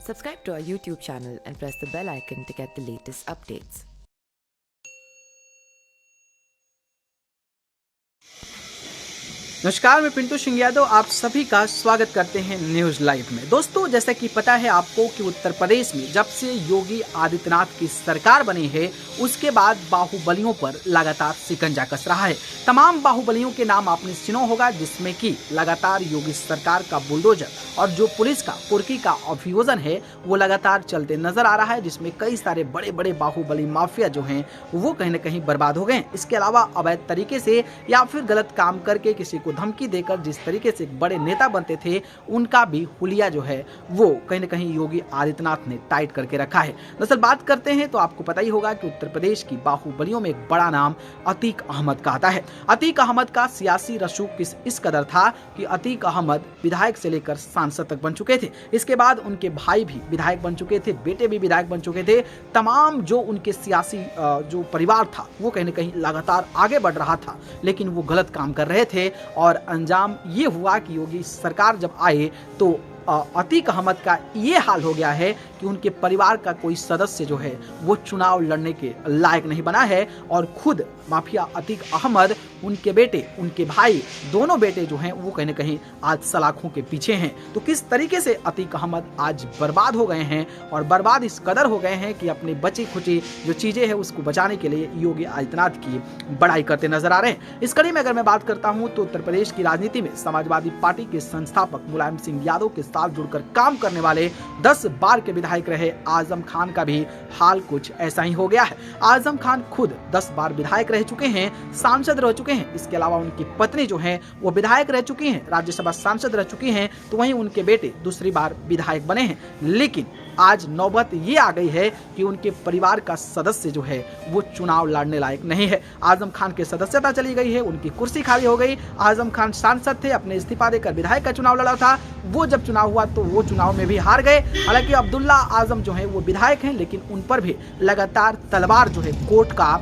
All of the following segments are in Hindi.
Subscribe to our YouTube channel and press the bell icon to get the latest updates. नमस्कार, मैं पिंटू सिंह यादव आप सभी का स्वागत करते हैं न्यूज़ लाइव में। दोस्तों, जैसा कि पता है आपको कि उत्तर प्रदेश में जब से योगी आदित्यनाथ की सरकार बनी है उसके बाद बाहुबलियों पर लगातार शिकंजा कस रहा है। तमाम बाहुबलियों के नाम आपने सुना होगा, जिसमें कि लगातार योगी सरकार का बुलडोजर और जो पुलिस का कुर्की का अभियोजन है वो लगातार चलते नजर आ रहा है, जिसमें कई सारे बड़े बड़े बाहुबली माफिया जो हैं वो कहीं ना कहीं बर्बाद हो गए। इसके अलावा अवैध तरीके से या फिर गलत काम करके किसी को धमकी देकर जिस तरीके से एक बड़े नेता बनते थे उनका भी हुलिया जो है वो कहीं ना कहीं योगी आदित्यनाथ ने टाइट करके रखा है। दरअसल बात करते हैं तो आपको पता ही होगा कि उत्तर प्रदेश की बाहुबलियों में एक बड़ा नाम अतीक अहमद का आता है। अतीक अहमद का सियासी रसूख इस कदर था कि अतीक अहमद विधायक से लेकर सांसद तक बन चुके थे। इसके बाद उनके भाई भी विधायक बन चुके थे, बेटे भी विधायक बन चुके थे। तमाम जो उनके सियासी जो परिवार था वो कहीं ना कहीं लगातार आगे बढ़ रहा था, लेकिन वो गलत काम कर रहे थे और अंजाम ये हुआ कि योगी सरकार जब आए तो अतीक अहमद का ये हाल हो गया है कि उनके परिवार का कोई सदस्य जो है वो चुनाव लड़ने के लायक नहीं बना है और खुद माफिया अतीक अहमद, उनके बेटे, उनके भाई, दोनों बेटे जो हैं वो कहीं ना कहीं आज सलाखों के पीछे हैं। तो किस तरीके से अतीक अहमद आज बर्बाद हो गए हैं और बर्बाद इस कदर हो गए हैं कि अपनी बची खुची जो चीज़ें हैं उसको बचाने के लिए योगी आदित्यनाथ की बड़ाई करते नजर आ रहे हैं। इस कड़ी में अगर मैं बात करता हूँ तो उत्तर प्रदेश की राजनीति में समाजवादी पार्टी के संस्थापक मुलायम सिंह यादव के साथ जुड़कर काम करने वाले 10 बार के विधायक रहे आजम खान का भी हाल कुछ ऐसा ही हो गया है। आजम खान खुद 10 बार विधायक रह चुके हैं, सांसद रह चुके हैं। इसके अलावा उनकी पत्नी जो है वो विधायक रह चुकी हैं, राज्यसभा सांसद रह चुकी हैं, तो वहीं उनके बेटे दूसरी बार विधायक बने हैं। लेकिन आज नौबत ये आ गई है कि उनके परिवार का सदस्य जो है वो चुनाव लड़ने लायक नहीं है। आजम खान की सदस्यता चली गई है, उनकी कुर्सी खाली हो गई। आजम खान सांसद थे, अपने इस्तीफा देकर विधायक का चुनाव लड़ा था। वो जब चुनाव हुआ तो वो चुनाव में भी हार गए। हालांकि अब्दुल्ला आजम जो है वो विधायक हैं, लेकिन उन पर भी लगातार तलवार जो है कोर्ट का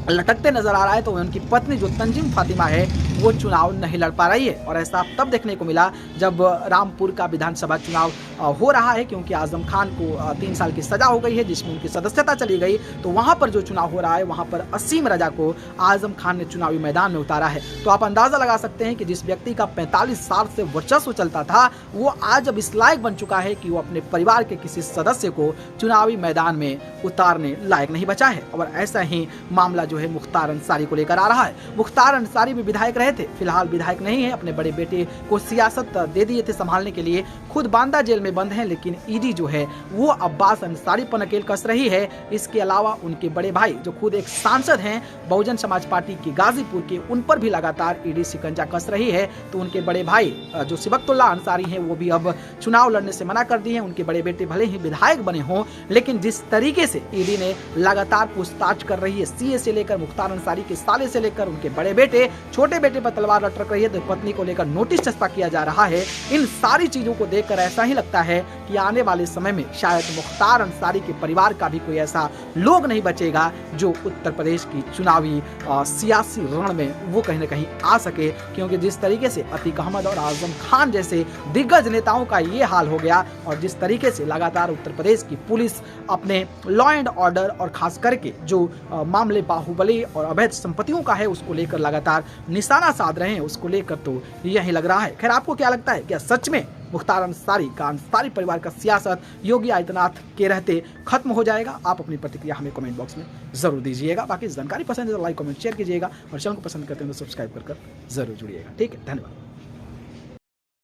लटकते नजर आ रहा है। तो उनकी पत्नी जो तंजीम फातिमा है वो चुनाव नहीं लड़ पा रही है और ऐसा तब देखने को मिला जब रामपुर का विधानसभा चुनाव हो रहा है, क्योंकि आजम खान को 3 साल की सजा हो गई है जिसमें उनकी सदस्यता चली गई। तो वहां पर जो चुनाव हो रहा है वहां पर असीम रजा को आजम खान ने चुनावी मैदान में उतारा है। तो आप अंदाजा लगा सकते हैं कि जिस व्यक्ति का 45 साल से वर्चस्व चलता था वो आज अब इस लायक बन चुका है कि वो अपने परिवार के किसी सदस्य को चुनावी मैदान में उतारने लायक नहीं बचा है। और ऐसा ही मामला जो है मुख्तार अंसारी को लेकर आ रहा है। मुख्तार अंसारी भी विधायक रहे थे, फिलहाल विधायक नहीं है। अपने बड़े बेटे को सियासत दे दिए थे संभालने के लिए, खुद बांदा जेल में बंद हैं, लेकिन ईडी जो है वो अब्बास अंसारी पर नकेल कस रही है। इसके अलावा उनके बड़े भाई जो खुद एक सांसद हैं बहुजन समाज पार्टी के गाजीपुर के, उन पर भी लगातार ईडी शिकंजा कस रही है। तो उनके बड़े भाई जो सिबकतुल्ला अंसारी हैं वो भी अब चुनाव लड़ने से मना कर दिए हैं। उनके बड़े बेटे भले ही विधायक बने हों, लेकिन जिस तरीके से ईडी ने लगातार पूछताछ कर रही है, सीए से लेकर मुख्तार अंसारी के साले से लेकर उनके बड़े बेटे, छोटे बेटे पर तलवार लटक रही है, तो पत्नी को लेकर नोटिस चस्पा किया जा रहा है। इन सारी चीजों को देखकर ऐसा ही लगता है कि आने वाले समय में शायद मुख्तार अंसारी के परिवार का भी कोई ऐसा लोग नहीं बचेगा जो उत्तर प्रदेश की चुनावी सियासी रण में वो कहीं ना कहीं आ सके, क्योंकि जिस तरीके से अतीक अहमद और आजम खान जैसे दिग्गज नेताओं का ये हाल हो गया और जिस तरीके से लगातार उत्तर प्रदेश की पुलिस अपने लॉ एंड ऑर्डर और खास करके जो मामले बाहुबली और अवैध संपत्तियों का है उसको लेकर लगातार निशाना साध रहे हैं, उसको लेकर तो यही लग रहा है। खैर, आपको क्या लगता है, क्या सच में मुख्तार अंसारी का अंसारी परिवार का सियासत योगी आदित्यनाथ के रहते खत्म हो जाएगा? आप अपनी प्रतिक्रिया हमें कमेंट बॉक्स में जरूर दीजिएगा। बाकी जानकारी पसंद है तो लाइक कमेंट शेयर कीजिएगा और चैनल को पसंद करते हैं तो सब्सक्राइब कर जरूर जुड़िएगा। ठीक है, धन्यवाद।